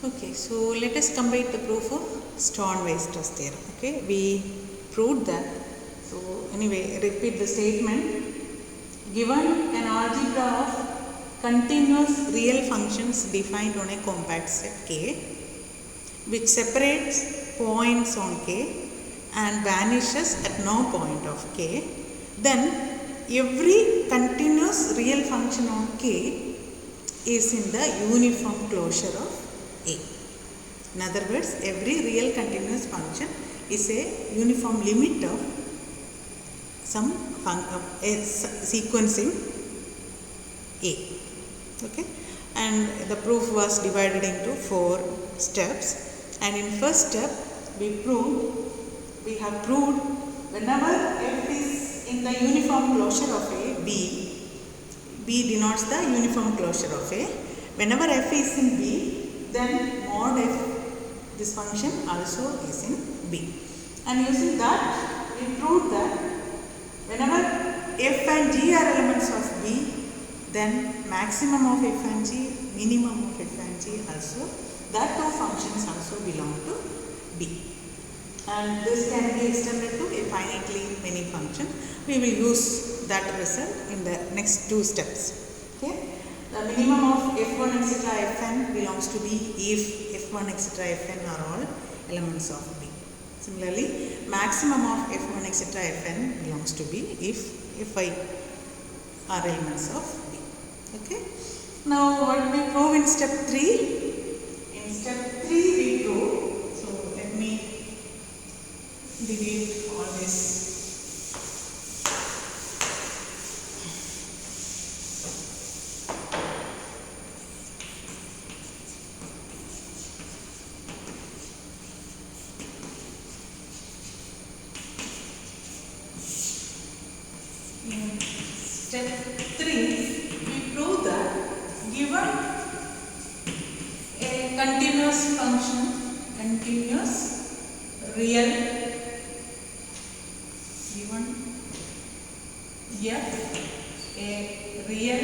Okay, so let us complete the proof of Stone-Weierstrass theorem. Okay, we proved that. So anyway, repeat the statement. Given an algebra of continuous real functions defined on a compact set K, which separates points on K and vanishes at no point of K, then every continuous real function on K is in the uniform closure of A. In other words, every real continuous function is a uniform limit of some sequence in A. Okay, and the proof was divided into 4 steps, and in first step we have proved whenever f is in the uniform closure of A, B denotes the uniform closure of A. Whenever f is in B, then mod f, this function also is in B. And using that, we proved that whenever f and g are elements of B, then maximum of f and g, minimum of f and g also, that two functions also belong to B. And this can be extended to a finitely many function. We will use that result in the next 2 steps. Okay. The minimum of f1 etc. fn belongs to B if f1 etc. fn are all elements of B. Similarly, maximum of f1 etc. fn belongs to B if fi are elements of B. Okay. Now, what we prove in step 3? In step 3 we prove. So, let me delete all this. In step 3, we prove that given a continuous function, continuous real, given f a real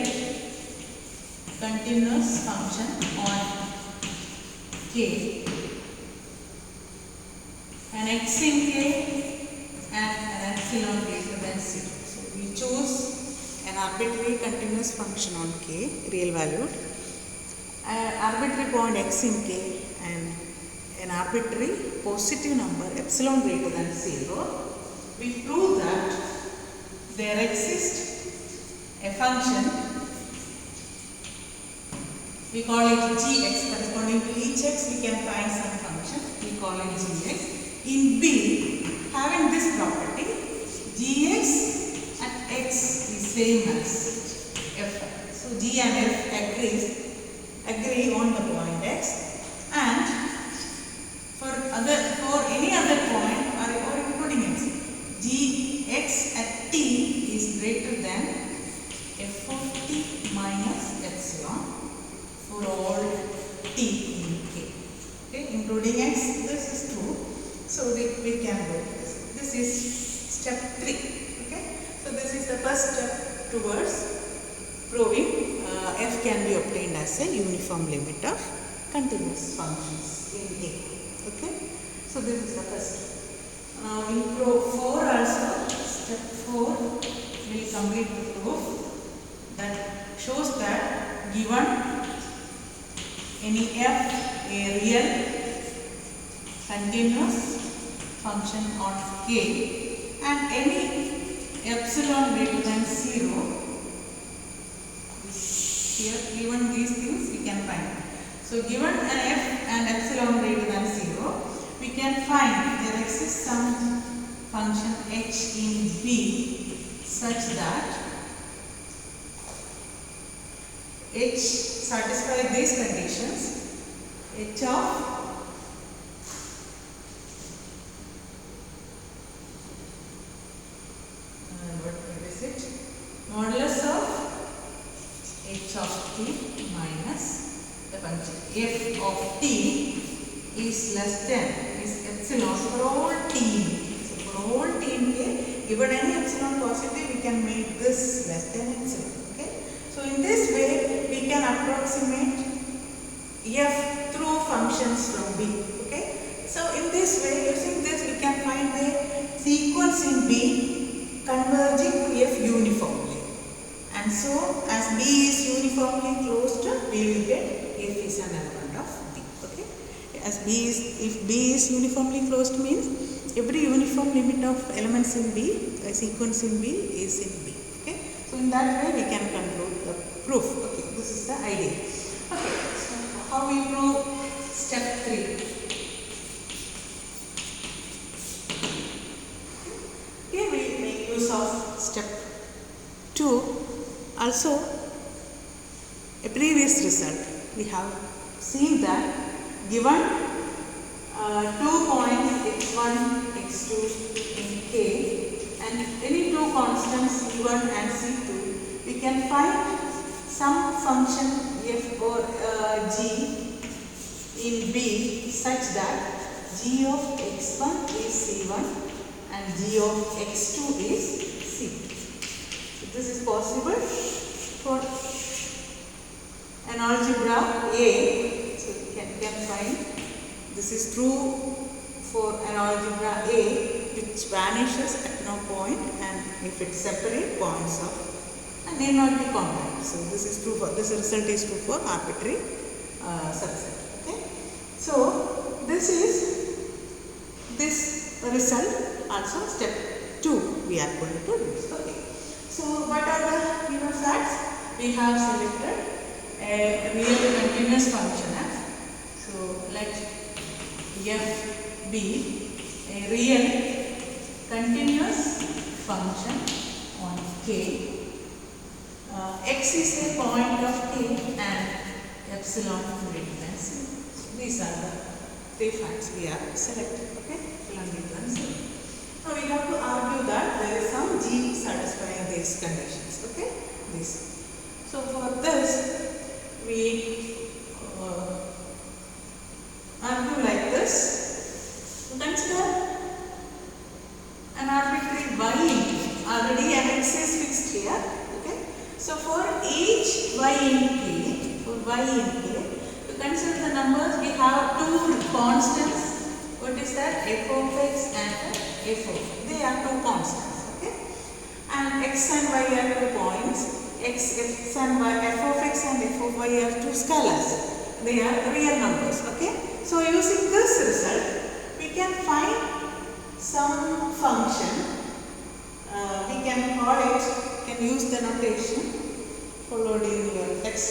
continuous function on K, an x in K and an epsilon greater than 0. So we choose an arbitrary continuous function on K, real valued, an arbitrary point x in K and an arbitrary positive number epsilon greater than 0. We prove that there exists a function, we call it gx, corresponding to each x we can find some function, we call it gx. In B, having this property, gx and x is same as f. So g and f agree on the point x, and for any other point or including x, gx at t is greater than f of t minus epsilon for all t in K. Okay, including x, this is true. So we can do this. This is step 3. Okay, so this is the first step towards proving f can be obtained as a uniform limit of continuous functions in A. Okay, so this is the first. Now in proof 4 also, step 4 will complete the proof that shows that given any f a real continuous function on K and any epsilon greater than 0, here given these things we can find. So given an f and epsilon greater than 0, we can find there exists some function h in B such that h satisfies these conditions, h of modulus of h of t minus the function f of t is less than is epsilon for all t in K. So for all t in K, given any epsilon positive, we can make this less than epsilon. Okay. So in this way, we can approximate f through function functions from B. Okay. So in this way, using this, we can find the sequence in B converging to F uniformly. And so, as B is uniformly closed, we will get F is an element of B. Okay. As B is, if B is uniformly closed means every uniform limit of elements in B, a sequence in B is in B. Okay. So in that way, we can conclude the proof. Okay. This is the idea. Okay. So how we prove step 3? Here we make use of step 2. Also, a previous result, we have seen that given 2 points x1, x2 in K and any two constants c1 and c2, we can find some function f or g in B such that g of x1 is c1 and g of x2 is c2. So this is possible for an algebra A. So we can find this is true for an algebra A which vanishes at no point, and if it separate points of and may not be compact. So this is true for this result is true for arbitrary subset. Okay. So this is this result also step 2 we are going to use. Okay. So what are the given facts? We have selected a real continuous function as, so let f be a real continuous function on K. X is a point of K and epsilon frequency. So these are the 3 facts we have selected. Okay, epsilon frequency. Now we have to argue that there is some G satisfying these conditions. Okay, this. So for this we argue like this. Consider an arbitrary y. Already an x is fixed here. Okay. So for each y in K, to consider the numbers, we have two constants. What is that? F of x and f of y. They are two constants. Okay. And x and y are 2 points. X and y, f of x and f of y are 2 scalars. They are real numbers. Okay. So using this result, we can find some function. We can call it, can use the notation followed in your text.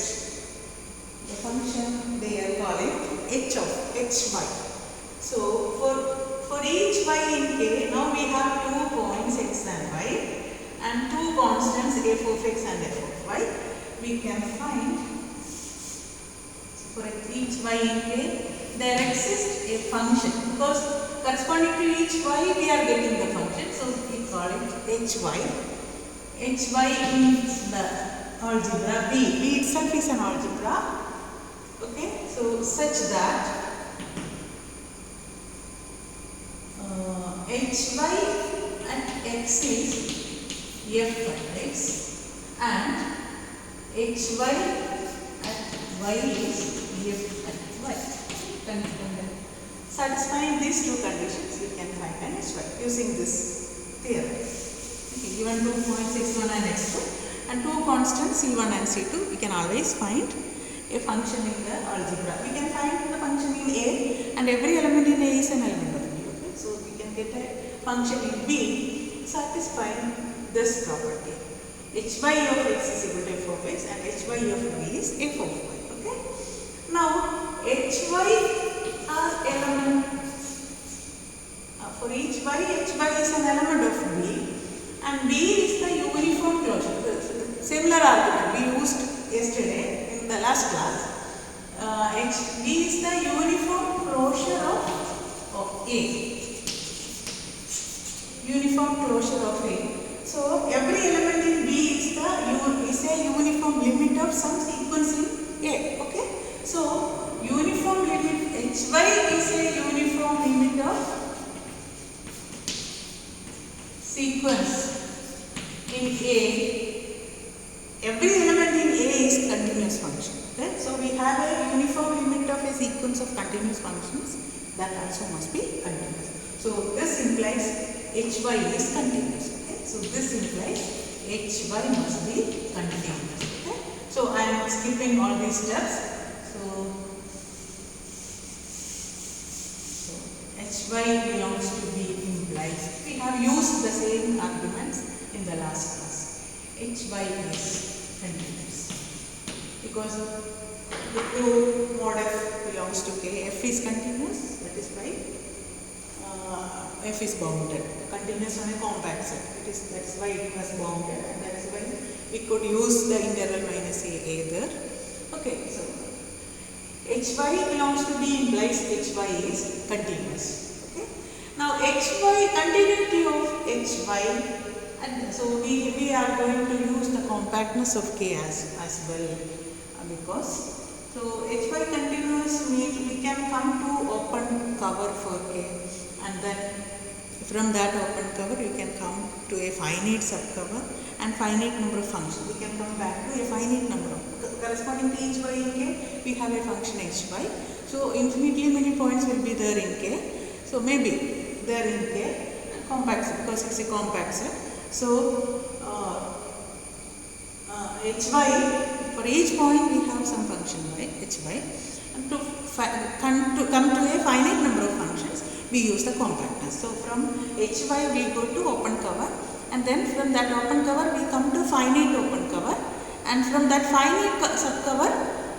The function they are calling h of hy. So for each y in K, now we have 2 points x and y and 2 constants f of x and f of y. We can find, so for each y in K, there exists a function, because corresponding to each y we are getting the function, so we call it hy in the algebra B itself is an algebra. Okay, so such that hy at x is f at x and hy at y is f at y. Satisfying these two conditions, we can find an hy using this theorem. Okay, given 2 points x1 and x2 and 2 constants c1 and c2, we can always find a function in the algebra. We can find the function in A, and every element in A is an element of B. Okay, so we can get a function in B satisfying this property. Hy of x is equal to f of x and hy of y is f of y. Okay. Now hy are element for each y, hy is an element of B, and B is the uniform closure. The similar argument we used yesterday in the last class. B is the uniform closure of A. Uniform closure of A. So every element in B is a uniform limit of some sequence in A. Okay. So uniform limit hy is a uniform limit of sequence in A. Every element in A is continuous function. Okay? So we have a uniform limit of a sequence of continuous functions, that also must be continuous. So this implies hy is continuous. Okay, so this implies hy must be continuous. Okay, so I am skipping all these steps. So hy belongs to B implies. We have used the same arguments in the last class. Hy is continuous because the 2 mod f belongs to K. F is continuous, that is why F is bounded. Continuous on a compact set. That's why it was bounded, and that is why we could use the integral minus a there. Okay, so hy belongs to B implies hy is continuous. Okay. Now continuity of hy, and so we are going to use the compactness of K as well, because so hy continuous means we can come to open cover for K, and then from that open cover you can come to a finite subcover and finite number of functions. We can come back to a finite number of corresponding to each y in K. We have a function hy. So infinitely many points will be there in K. So maybe there in K, compact set, because it's a compact set. So hy, for each point we have some function hy, and to come to a finite number of functions we use the compactness. So from hy we go to open cover, and then from that open cover we come to finite open cover, and from that finite subcover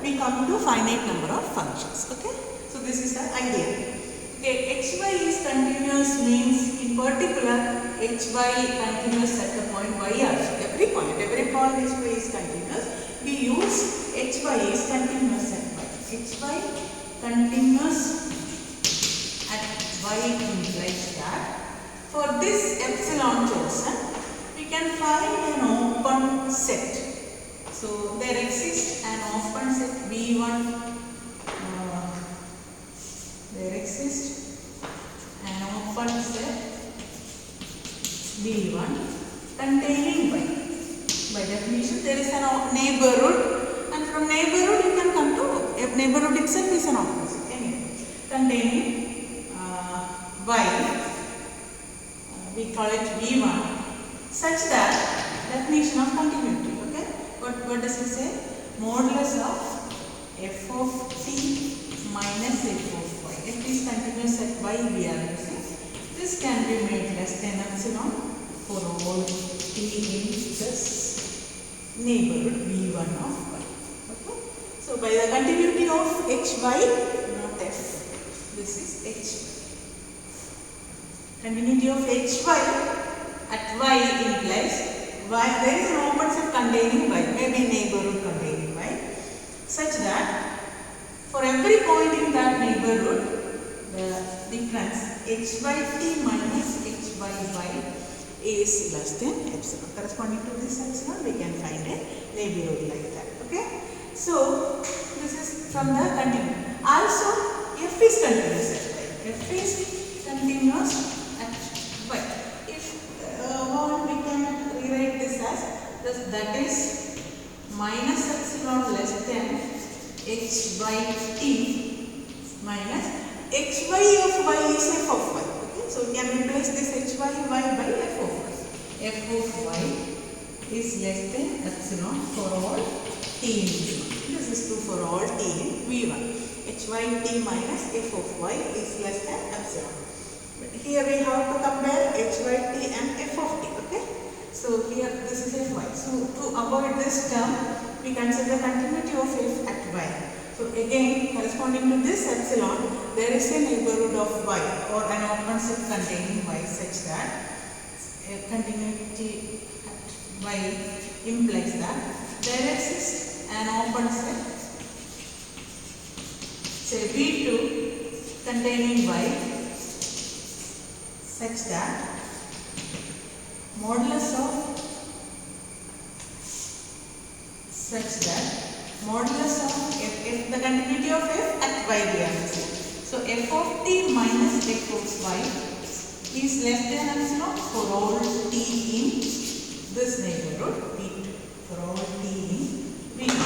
we come to finite number of functions. Okay, so this is the idea. Okay, hy is continuous means in particular hy continuous at the point y also. Every point hy is continuous. We use hy is continuous at y. Hy continuous at y implies that for this epsilon chosen we can find an open set. So there exists an open set V1. There exists an open set V1 containing y. By definition, there is a neighborhood, and from neighborhood you can come to neighborhood itself is an open set. Anyway, containing y. We call it V1, such that definition of continuity. Okay, what does it say? Modulus of f of t minus f of y. F is continuous at y we are using. This can be made less than epsilon for all t in this neighborhood V1 of y. Okay, so by the continuity of hy, not f, this is hy. Continuity of hy at y implies y, there is an open set containing y, maybe neighborhood containing y, such that for every point in that neighborhood the difference hy t minus hy y is less than epsilon. Corresponding to this epsilon we can find a neighborhood like that. Okay, so this is from the continuity. Also f is continuous at y. F is continuous at y. If we can rewrite this as this, that is minus epsilon less than hy t minus hy of y is f of y. Okay, so we can replace this hy y by f of y. F of y is less than epsilon for all t in V1. This is true for all t in V1. Hy t minus f of y is less than epsilon. But here we have to compare hy t and f of t. Okay, so here this is fy. So to avoid this term we consider continuity of f at y. So again, corresponding to this epsilon, there is a neighborhood of y or an open set containing y such that continuity at y implies that there exists an open set, say V2 containing y such that modulus of f, the continuity of f at y we are using. So f of t minus f of y is less than epsilon for all t in this neighborhood V2. For all t in V2.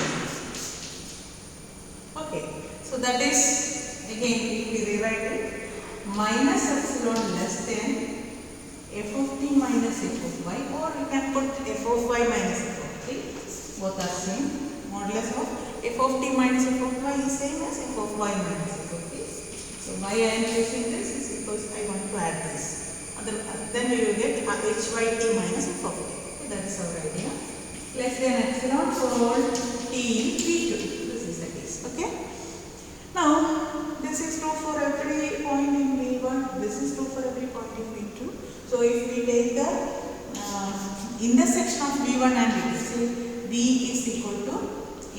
Okay. So that is, again if we rewrite it, minus epsilon less than f of t minus f of y, or we can put f of y minus f of t, both are same. Modulus of f of t minus f of y is same as f of y minus f of t. So why I am choosing this is because I want to add this. Then we will get hy t minus f of t. Okay, that is our idea. Less than epsilon for all t in V2. This is the case. Okay. Now this is true for every point in V1. This is true for every point in V2. So if we take the intersection of V1 and V2, say V is equal to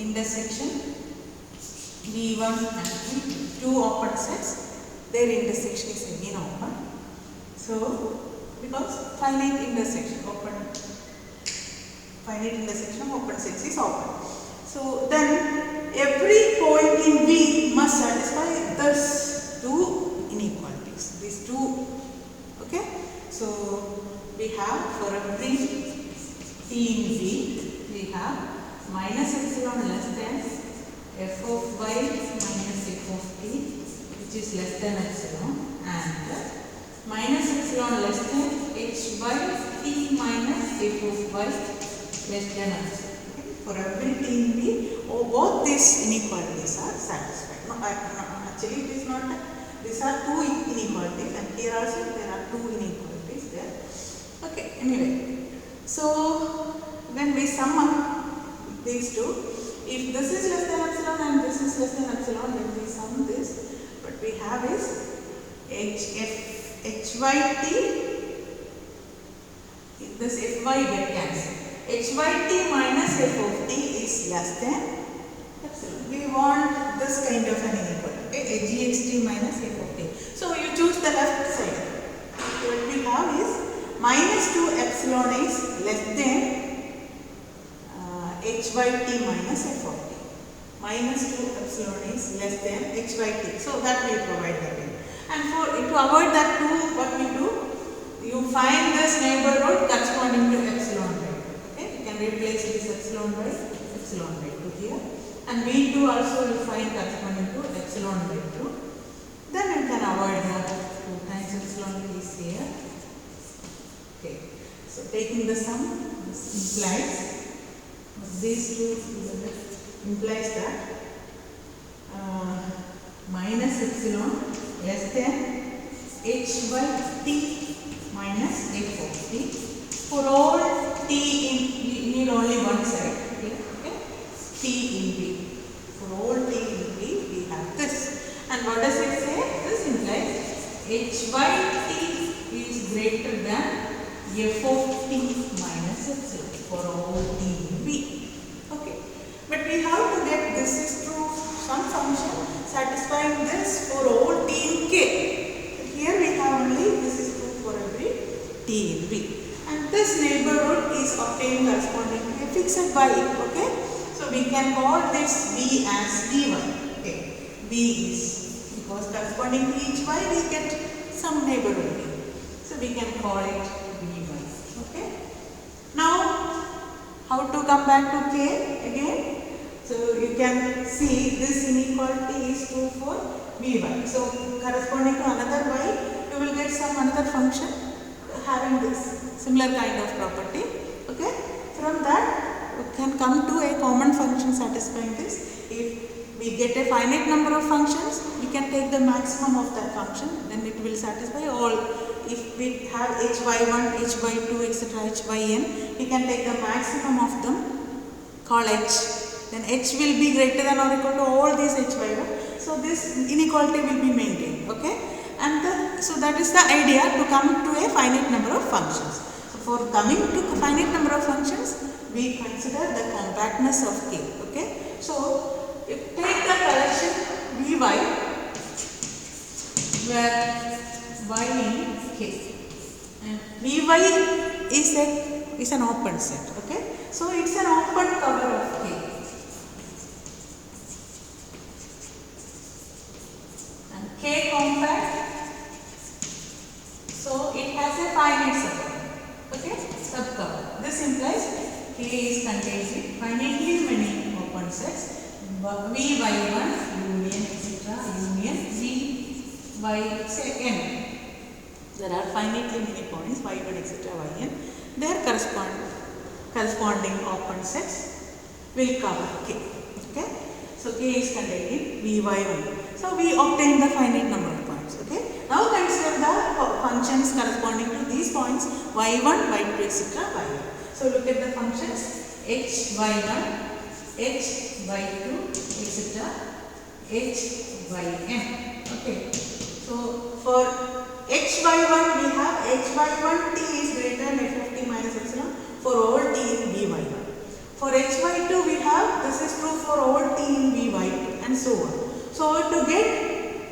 intersection V1 and V2, two open sets, their intersection is again open. So because finite intersection of open sets is open. So then every point in V must satisfy these two inequalities, these two. Okay. So we have for every t in V, we have minus epsilon less than f of y minus f of t, which is less than epsilon, and minus epsilon less than h by t minus f of y less than epsilon. Okay. For every t in V, both these inequalities are satisfied. No, actually it is not. These are two inequalities, and here also there are two inequalities there. Okay. Anyway, so when we sum up these two, if this is less than epsilon and this is less than epsilon, then we sum this. What we have is hy t. This fy get cancelled. Hy t minus f of t is less than epsilon. We want this kind of an inequality. Okay, gxt minus f of t. So you choose the left side. What we have is minus 2 epsilon is less than hy t minus f of t. Minus 2 epsilon is less than hy t. So that we provide that in. And to avoid that too, what we do? You find this neighborhood corresponding to epsilon by 2. Okay, you can replace this epsilon by 2 here. And V2 also you find corresponding to epsilon by 2. Then you can avoid that 2 times epsilon is here. Okay, so taking the sum, this implies these two implies that minus epsilon less than h by t minus f of t for all t in, we need only one side here, okay, t in V. For all t in V, we have this. And what does it say? This implies h by t is greater than f of t minus epsilon for all t in V. Okay, but we have to get this is true some function satisfying this for all t in K. Here we have only this is true for every t in V. And this neighborhood is obtained corresponding to a fixed y. Okay, so we can call this V as V1. Okay, V is because corresponding to each y we get some neighborhood V. So we can call it V1. Okay. Now how to come back to K again? So you can see this inequality is true for V1. So corresponding to another y, you will get some another function having this similar kind of property. Okay. From that we can come to a common function satisfying this. If we get a finite number of functions, we can take the maximum of that function, then it will satisfy all. If we have hy1, hy2, etc., hyn, we can take the maximum of them, call h. Then h will be greater than or equal to all these hy1. So this inequality will be maintained. Okay, and so that is the idea, to come to a finite number of functions. So for coming to finite number of functions, we consider the compactness of K. Okay, so if take the collection Vy where y in K, and Vy is an open set. Okay, so it's an open cover of K. And K compact, so it has a finite subcover. Okay, subcover. This implies K is contained in finitely many open sets. Vy1 union y, say n. There are finitely many points y1 etc. yn. Their corresponding open sets will cover K. Okay. So K is contained in Vy1. So we obtain the finite number of points. Okay. Now consider the functions corresponding to these points y1, y2 etc. yn. So look at the functions h y1, h y2 etc. h yn. Okay. So for h y1 we have h y1 t is greater than f of t minus epsilon for all t in Vy1. For h y2 we have, this is true for all t in Vy2 and so on. So to get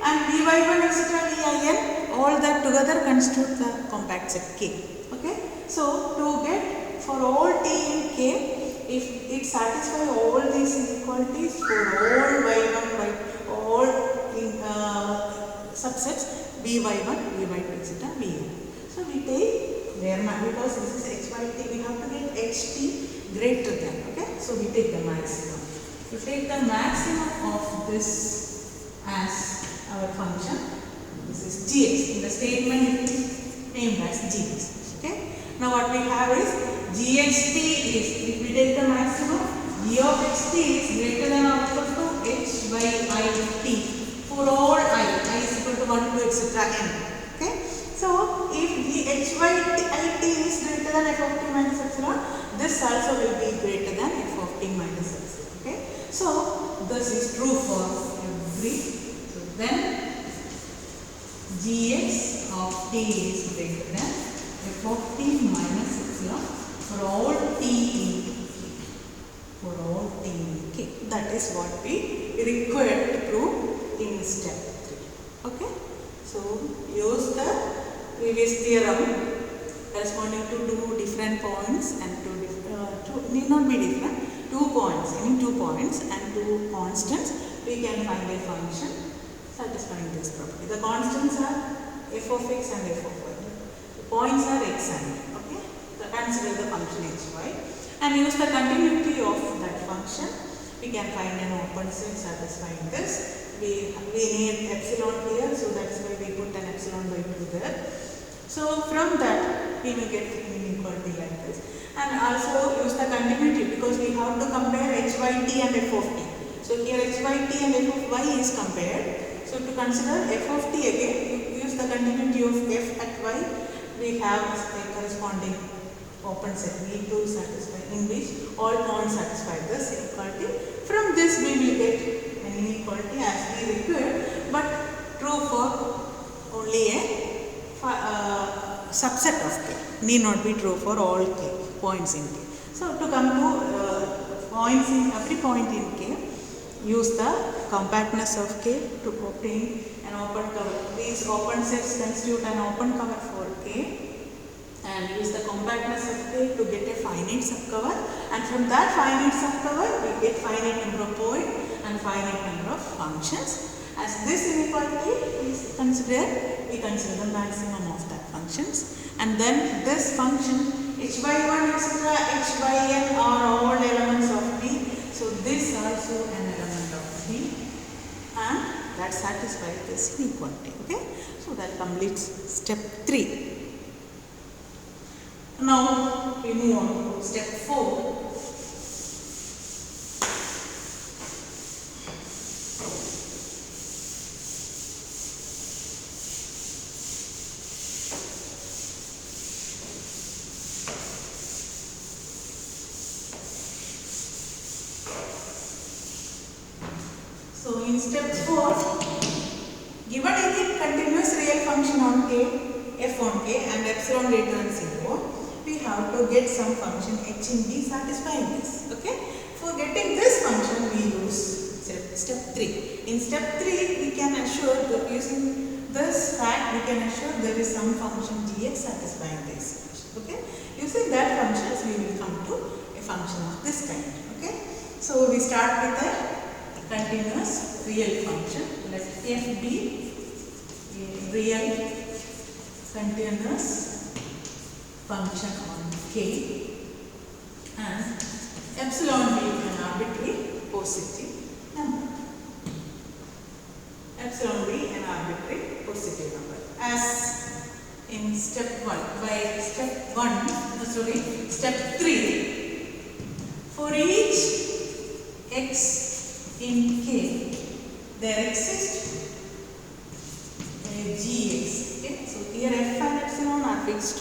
and Vy1 etc. Vin, all that together constitute the compact set K. Okay. So to get for all t in K, if it satisfies all these inequalities for all y1, all in, subsets Vy1, Vy2 etc. Vn. So we take their because this is h by t, we have to get ht greater than. Okay. So we take the maximum. We take the maximum of this as our function. This is gx. In the statement it is named as gx. Okay. Now what we have is gxt is, if we take the maximum, g of xt is greater than or equal to h by I t for all I is equal to 1 to etc. n. Okay. So if the h by I t is greater than f of t minus epsilon, this also will be greater than f of t minus epsilon. Okay. So this is true for every. So then gx of t is greater than f of t minus epsilon for all t in K. For all t in K. That is what we require to prove in step 3. Okay. So use the previous theorem corresponding to two different points and two need not be different, 2 points, any 2 points and 2 constants, we can find a function satisfying this property. The constants are f of x and f of y. The points are x and y. Okay. So consider the function hy and use the continuity of that function. We can find an open set satisfying this. We need epsilon here, so that's why we put an epsilon by 2 there. So from that we will get an inequality like this. And also use the continuity because we have to compare h by t and f of t. So here h by t and f of y is compared. So to consider f of t again, you use the continuity of f at y. We have a corresponding open set V2 satisfy in which all points satisfy this inequality. From this we will get an inequality as we require, but true for only a subset of K. Need not be true for all K points in K. So to come to points in every point in K, use the compactness of K to obtain an open cover. These open sets constitute an open cover for K, and use the compactness of K to get a finite subcover, and from that finite subcover we get finite number of points and finite number of functions. As this inequality is considered, we consider the maximum of that functions, and then this function h by 1 etc. h by n are all elements of B. So this also an element of B, and that satisfies this inequality. Okay. So that completes step 3. Now we move on to step 4. So in step 4, given any continuous real function on K, f on K and epsilon greater than 0, we have to get some function h in B satisfying this. Okay. For getting this function we use step 3. In step 3 we can assure that using this fact we can assure there is some function gx satisfying this function. Okay. Using that functions we will come to a function of this kind. Okay. So we start with a continuous real function. Let f be a real continuous function on K and epsilon be an arbitrary positive number. Epsilon be an arbitrary positive number. As in step 1, by step 3, for each x in k, there exists a gx. Okay? So here f and epsilon are fixed.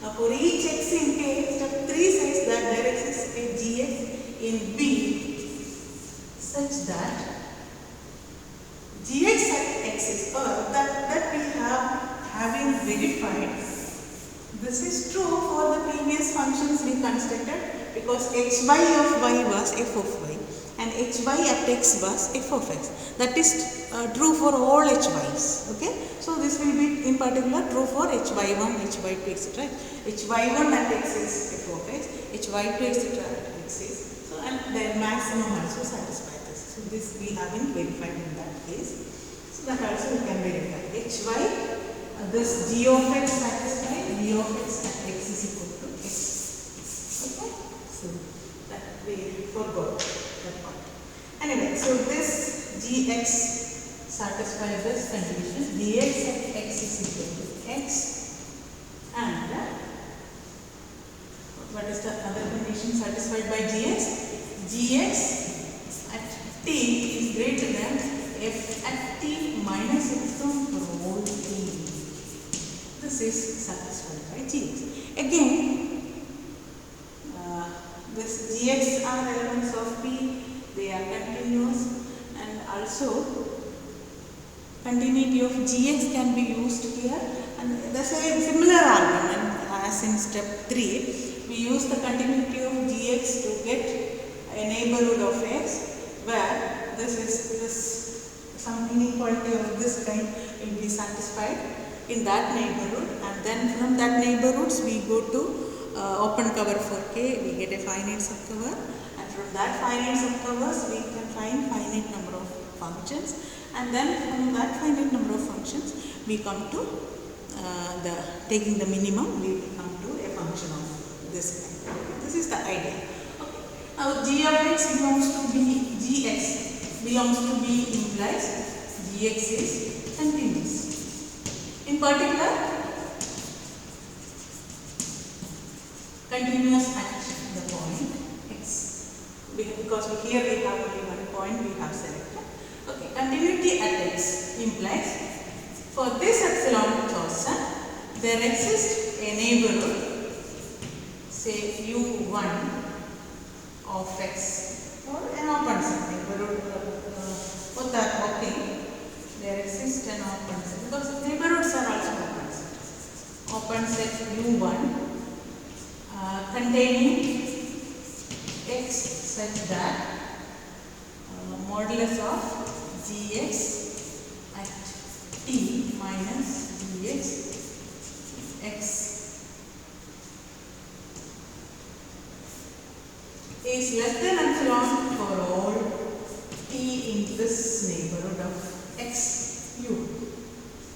Now for each x in k, step 3 says that there exists a gx in b such that gx at x is that we having verified. This is true for the previous functions we constructed, because hy of y was f of y and hy at x was f of x. That is true for all hy's. Okay, so this will be in particular true for hy1, hy2, etc. hy1 at x is f of x, hy2 etc. at x is, so, and their maximum also satisfy this. So this we haven't verified in that case. So that also we can verify. Hy, this g of x satisfied, g of x at x is equal to x. Okay, so that we forgot that part. Anyway, so this gx satisfies this condition. Gx at x is equal to x, and what is the other condition satisfied by gx? Gx at t is greater than f at t minus epsilon rho t. This is satisfied by gx. Again, this gx are elements of p, they are continuous, and also continuity of gx can be used here, and the same similar argument as in step 3. We use the continuity of gx to get a neighborhood of x where some inequality of this kind will be satisfied in that neighborhood, and then from that neighborhoods we go to open cover for k, we get a finite subcover, and from that finite subcovers we can find finite number of functions, and then from that finite number of functions we come to taking the minimum, we come to a function of this kind. This is the idea. Okay. Now g of x belongs to b, gx belongs to b implies gx is continuous. In particular, continuous at the point x, because here we have only one point we have selected. Okay, continuity at x implies for this epsilon chosen, there exists a neighborhood, say u1 of x, or an open set neighborhood for that. Okay, there exists an open set, because neighborhoods are also open set. Open set u1 containing x such that modulus of gx at t minus gx x is less than epsilon for all t in this neighborhood of x u.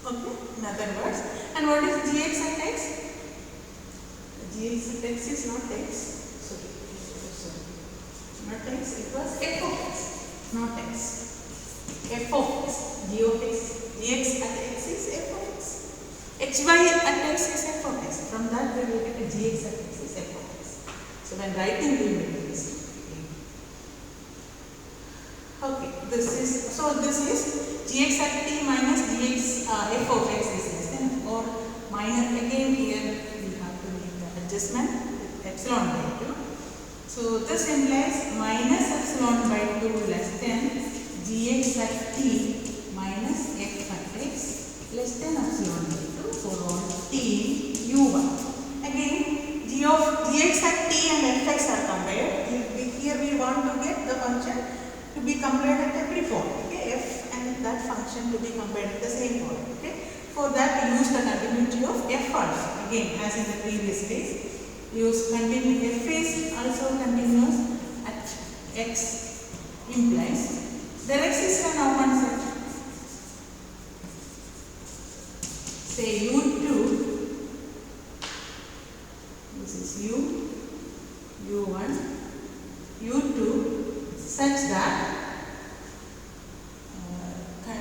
Okay, in other words, and what is gx at x? Gx at x is not x. Sorry, not x. It was f of x, not x. F of x, g of x, gx at x is f of x. Hy at x is f of x. From that we will get a gx at x is f of x. So when writing we will do this. Okay, this is gx at t minus gx f of x is less than or minus. Again here we have to make the adjustment with epsilon by 2. So this implies minus epsilon by 2 less than gx at t minus f at x less than epsilon by 2 for all t u1. Again, gx at t and fx are compared. Here we want to get the function to be compared at every point. Okay, f and that function to be compared at the same point. Okay, for that we use the continuity of f also. Again, as in the previous case, use continuity. F is also continuous at x implies there exists an open set. Say u2. This is u1, u2 such that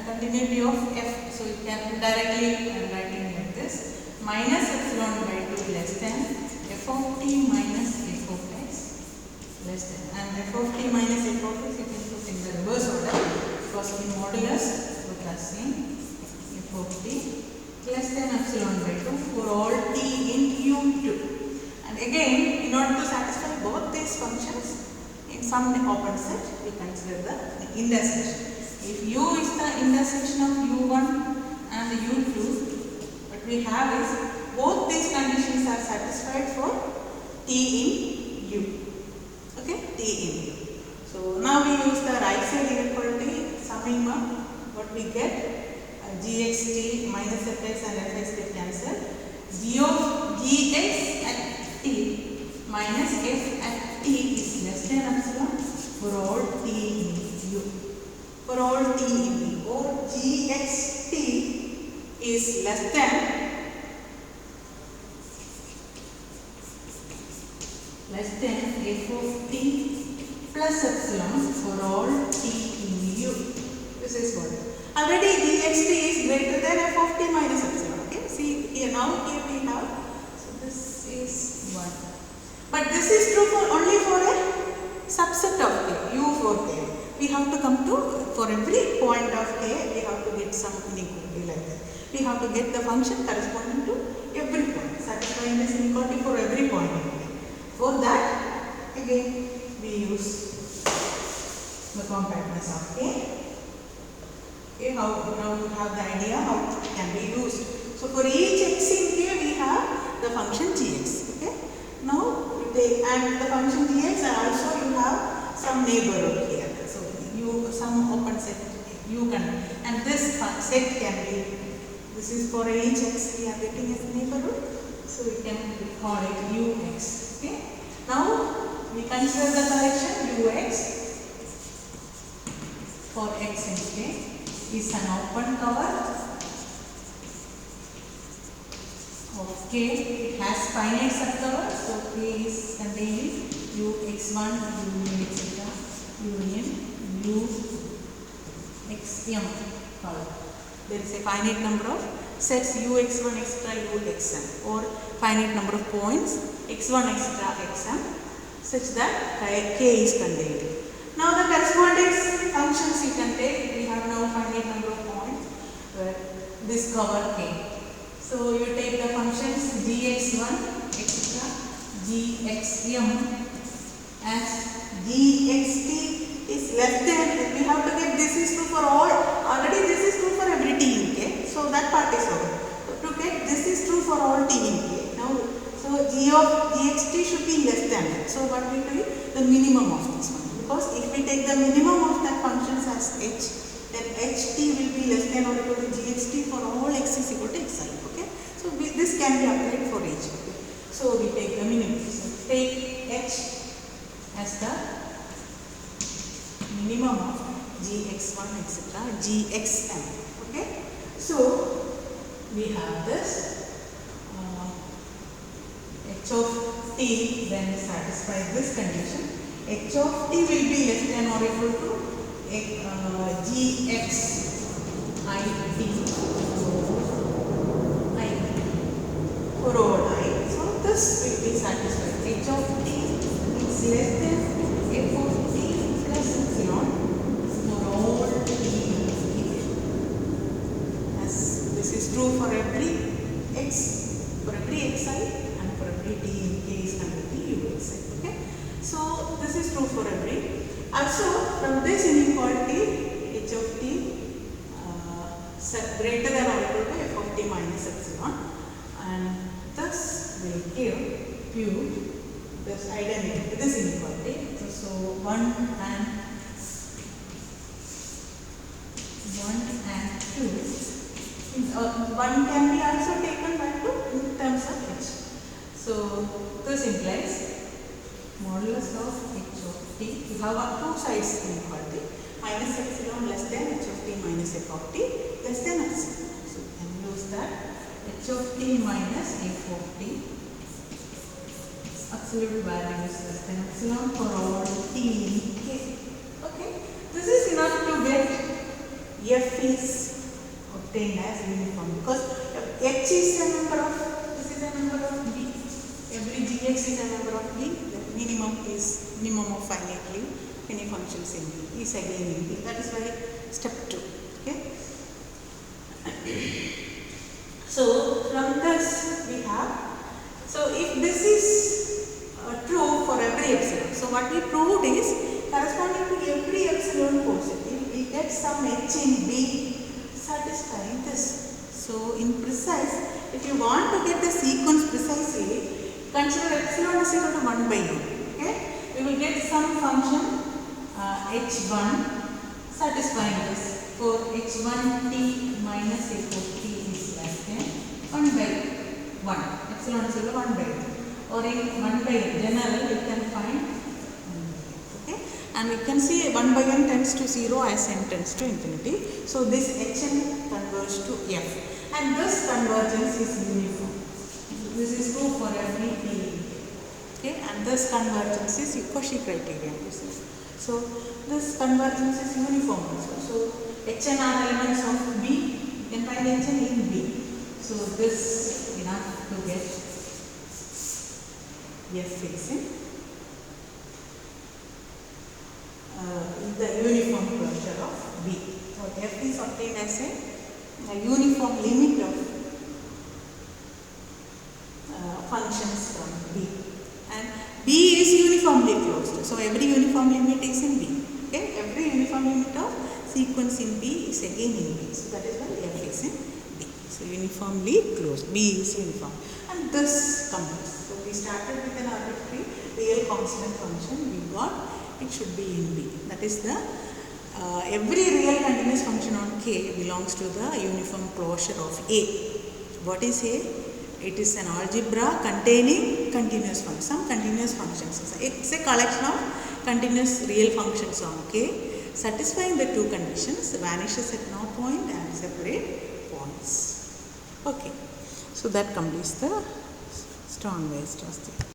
continuity p of f. So you can directly writing like this, minus epsilon by 2 less than f of t minus f of x less than, and f of t minus f of x you can put in the reverse order because in modulus put as same, f of t less than epsilon by 2 for all t in u2. And again, in order to satisfy both these functions in some open set, we consider the intersection. If u is the intersection of u1 and u2, what we have is both these conditions are satisfied for t in u. Okay, t in u. So now we use the right side inequality, summing up what we get, gxt minus fx and fx get cancel. G of gx at t minus f at t is less than epsilon for all t in u. For all t in u, or gxt is less than f of t plus epsilon for all t in u. This is what. Already gxt is greater than f of t minus epsilon. Okay, see here now here we have. So this is 1. But this is true for only for a subset of k, u for k. We have to come to, for every point of k, we have to get some inequality like that. We have to get the function corresponding to every point, satisfying this inequality for every point in k. For that, again, we use the compactness of k. Okay, now you have the idea how it can be used. So for each x in k, we have the function gx. Okay, now we take, and the function gx, and also you have some neighborhood here. So you some open set you can, and this set can be. This is for each x we are getting as neighborhood. So we can call it ux. Okay. Now we consider the correction ux for x in k is an open cover of k. It has finite subcover, so k is contained in ux1 union etc. union ux(m) cover. There is a finite number of sets ux1 etc. uxm, or finite number of points x1 etc. xm, such that k is contained. Now the corresponding functions you can take. We have now finite number of points where this cover k. So you take the functions gx1 etc. gxm as gxt is less than. We have to get this is true for all. Already this is true for every t in k. So that part is over. So to get this is true for all t in k. Now so g of gxt should be less than that. So what we do is the minimum of this one. Because if we take the minimum of that functions as h, then ht will be less than or equal to gxt for all x is equal to xi. Okay, so this can be applied for each. Okay, so we take the minimum. So take h as the minimum of gx1 etc. gxm. Okay, so we have this h of t then satisfies this condition. H of t will be less than or equal to gx it for all I. So this will be satisfied. H of t is less than f of t plus epsilon for all t. As this is true for every x, for every xi, and for every t in k is contained in uxi. Okay. So this is true for every. Also from this inequality h of t greater than or equal to f of t minus epsilon, and thus will give you this identity, this inequality. So 1 and 2. 1 can be also taken by 2 in terms of h. So this implies modulus of h of t. You have two sides inequality, minus epsilon less than h of t minus f of t less than epsilon. So you can use that h of t minus f of t absolute value is less than epsilon for all t in k. Okay, this is enough to get f is obtained as uniform, because H is a member of, this is a member of B. Every Gx is a member of B. The minimum of finitely many functions in B is again in B. That is why step 2. Okay. So from this we have, so if this is true for every epsilon, so what we proved is corresponding to every epsilon positive, we get some H in B satisfying this. So in precise, if you want to get the sequence precisely, consider epsilon is equal to 1 by n. Okay, we will get some function h1 satisfying this for h1t minus h4t is less than 1 by 1. Epsilon is equal to 1 by 1. Or in 1 by n, general you can find 1 by n. Okay, and we can see 1 by n tends to 0 as n tends to infinity. So this hn converges to f, and this convergence is uniform. This is true for every t. Okay, and this convergence is Cauchy criterion. So this convergence is uniform also. So hn are elements of B, you can find hn in B. So this enough to get f is in the uniform closure of B. So f is obtained as a uniform limit of functions from B, and B is uniformly closed. So every uniform limit is in B. Okay, every uniform limit of sequence in B is again in B. So that is why f is in B. So uniformly closed. B is uniform, and this comes. So we started with an arbitrary real constant function. We got it should be in B. That is the every real continuous function on K belongs to the uniform closure of A. What is A? It is an algebra containing continuous functions, some continuous functions. It's a collection of continuous real functions on K, satisfying the two conditions, vanishes at no point and separate points. Okay, so that completes the Strong-Weierstrass theorem.